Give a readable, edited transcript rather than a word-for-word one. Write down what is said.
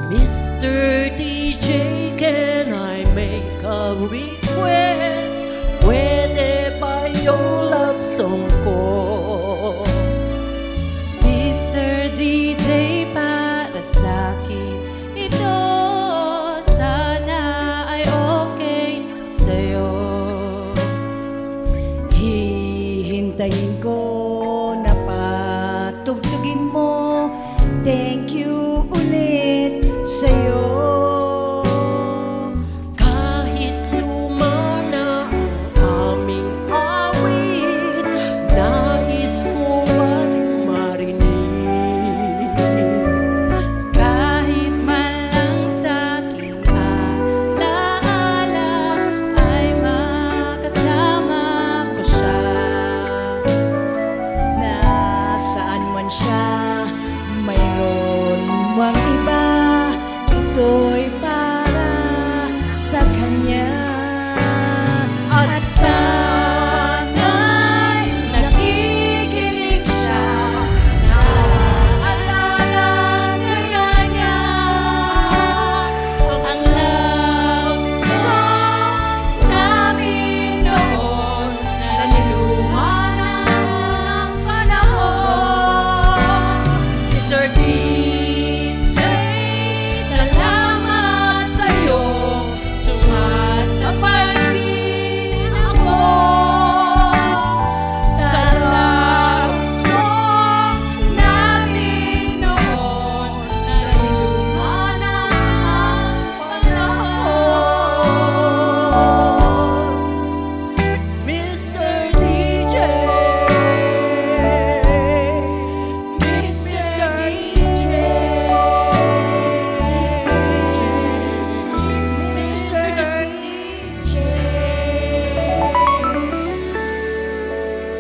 Mr. DJ, can I make a request? Pwede ba yung love song ko? Mr. DJ, para sa'kin ito, sana ay okay sa'yo. Hihintayin ko na patugtugin mo. Thank you ulit sa'yo.